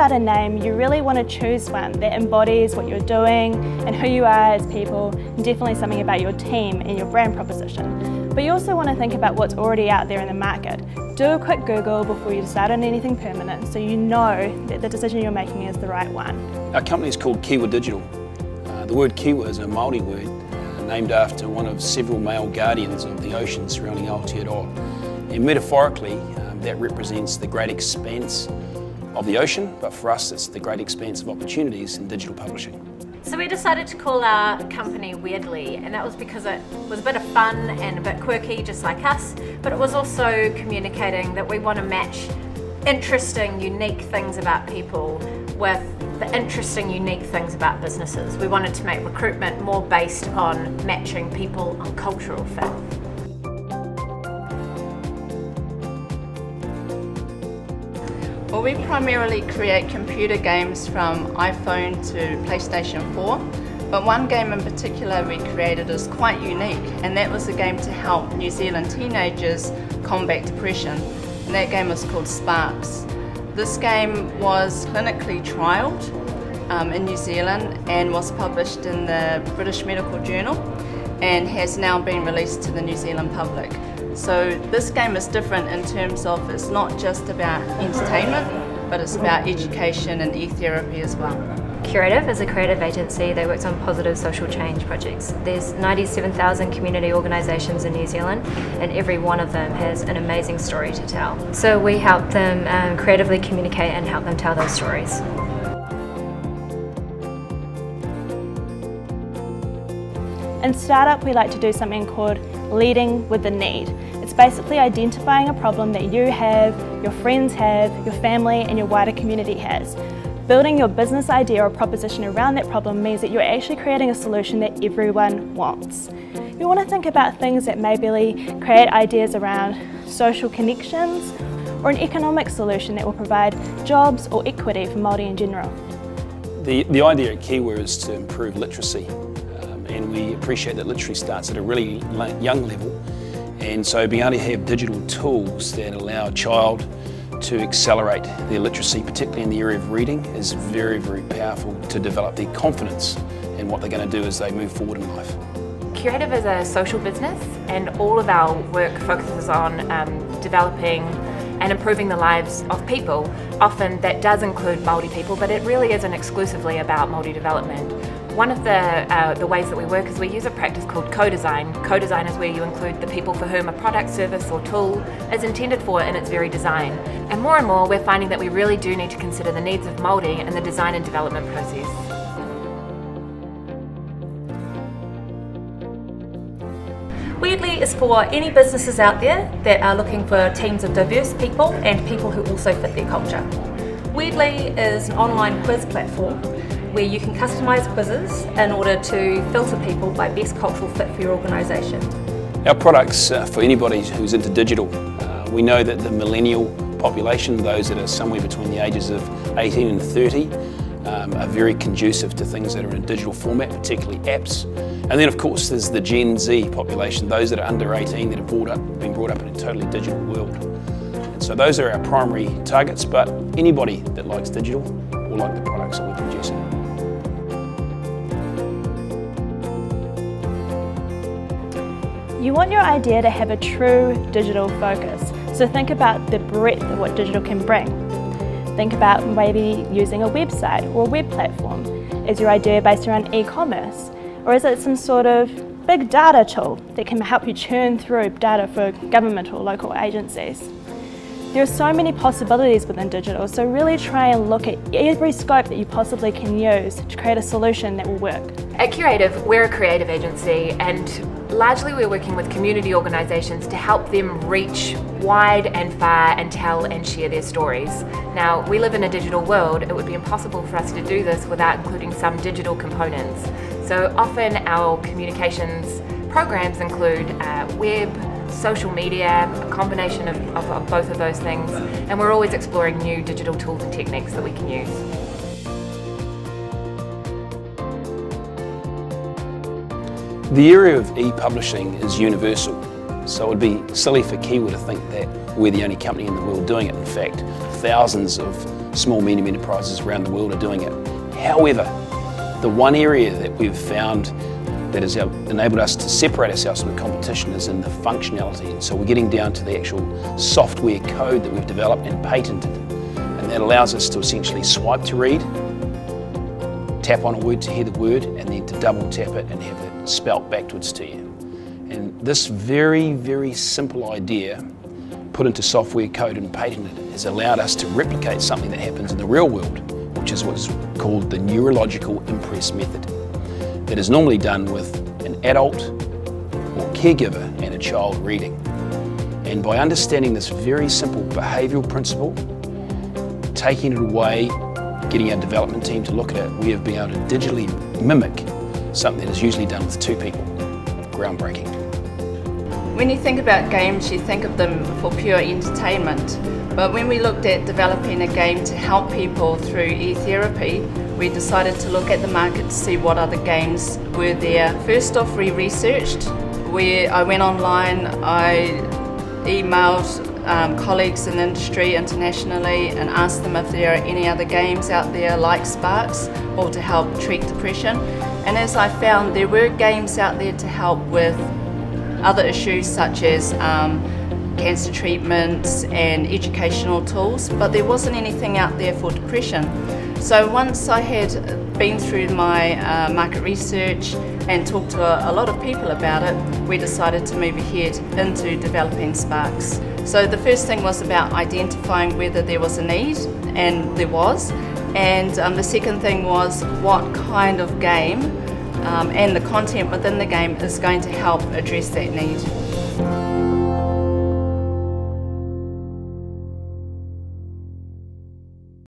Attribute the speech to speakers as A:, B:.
A: about a name, you really want to choose one that embodies what you're doing and who you are as people, and definitely something about your team and your brand proposition. But you also want to think about what's already out there in the market. Do a quick Google before you decide on anything permanent so you know that the decision you're making is the right one.
B: Our company is called Kiwa Digital. The word Kiwa is a Māori word named after one of several male guardians of the ocean surrounding Aotearoa. And metaphorically, that represents the great expanse of the ocean, but for us it's the great expanse of opportunities in digital publishing.
C: So we decided to call our company Weirdly, and that was because it was a bit of fun and a bit quirky, just like us, but it was also communicating that we want to match interesting, unique things about people with the interesting, unique things about businesses. We wanted to make recruitment more based on matching people on cultural fit.
D: Well, we primarily create computer games from iPhone to PlayStation 4, but one game in particular we created is quite unique, and that was a game to help New Zealand teenagers combat depression, and that game is called Sparks. This game was clinically trialled in New Zealand and was published in the British Medical Journal and has now been released to the New Zealand public. So this game is different in terms of it's not just about entertainment, but it's about education and e-therapy as well.
E: Curative is a creative agency that works on positive social change projects. There's 97,000 community organisations in New Zealand, and every one of them has an amazing story to tell. So we help them creatively communicate and help them tell those stories.
A: In startup, we like to do something called leading with the need. It's basically identifying a problem that you have, your friends have, your family and your wider community has. Building your business idea or proposition around that problem means that you're actually creating a solution that everyone wants. You want to think about things that maybe create ideas around social connections or an economic solution that will provide jobs or equity for Māori in general.
B: The idea at Kiwa is to improve literacy. And we appreciate that literacy starts at a really young level, and so being able to have digital tools that allow a child to accelerate their literacy, particularly in the area of reading, is very, very powerful to develop their confidence in what they're going to do as they move forward in life.
C: Curative is a social business, and all of our work focuses on developing and improving the lives of people. Often that does include Māori people, but it really isn't exclusively about Māori development. One of the ways that we work is we use a practice called co-design. Co-design is where you include the people for whom a product, service or tool is intended for in its very design. And more we're finding that we really do need to consider the needs of Māori in the design and development process.
F: Weirdly is for any businesses out there that are looking for teams of diverse people and people who also fit their culture. Weirdly is an online quiz platform where you can customise quizzes in order to filter people by best cultural fit for your organisation.
B: Our products, for anybody who's into digital, we know that the millennial population, those that are somewhere between the ages of 18 and 30, are very conducive to things that are in digital format, particularly apps. And then of course there's the Gen Z population, those that are under 18 that have been brought up in a totally digital world. And so those are our primary targets, but anybody that likes digital will like the products that we're producing.
A: You want your idea to have a true digital focus, so think about the breadth of what digital can bring. Think about maybe using a website or a web platform. Is your idea based around e-commerce? Or is it some sort of big data tool that can help you churn through data for government or local agencies? There are so many possibilities within digital, so really try and look at every scope that you possibly can use to create a solution that will work.
C: At Curative, we're a creative agency, and largely we're working with community organisations to help them reach wide and far and tell and share their stories. Now, we live in a digital world. It would be impossible for us to do this without including some digital components. So often our communications programs include web, social media, a combination of both of those things, and we're always exploring new digital tools and techniques that we can use.
B: The area of e-publishing is universal, so it would be silly for Kiwa to think that we're the only company in the world doing it. In fact, thousands of small medium enterprises around the world are doing it. However, the one area that we've found that has enabled us to separate ourselves from the competition is in the functionality. And so we're getting down to the actual software code that we've developed and patented. And that allows us to essentially swipe to read, tap on a word to hear the word, and then to double tap it and have it spelt backwards to you. And this very, very simple idea put into software code and patented has allowed us to replicate something that happens in the real world, which is what's called the neurological impress method, that is normally done with an adult or caregiver and a child reading. And by understanding this very simple behavioural principle, taking it away, getting our development team to look at it, we have been able to digitally mimic something that is usually done with 2 people. Groundbreaking.
D: When you think about games, you think of them for pure entertainment. But when we looked at developing a game to help people through e-therapy, we decided to look at the market to see what other games were there. First off, we researched. I went online, I emailed colleagues in the industry internationally and asked them if there are any other games out there like Sparks or to help treat depression. And as I found, there were games out there to help with other issues such as cancer treatments and educational tools, but there wasn't anything out there for depression. So once I had been through my market research and talked to a lot of people about it, we decided to move ahead into developing Sparks. So the first thing was about identifying whether there was a need, and there was. And the second thing was what kind of game and the content within the game is going to help address that need.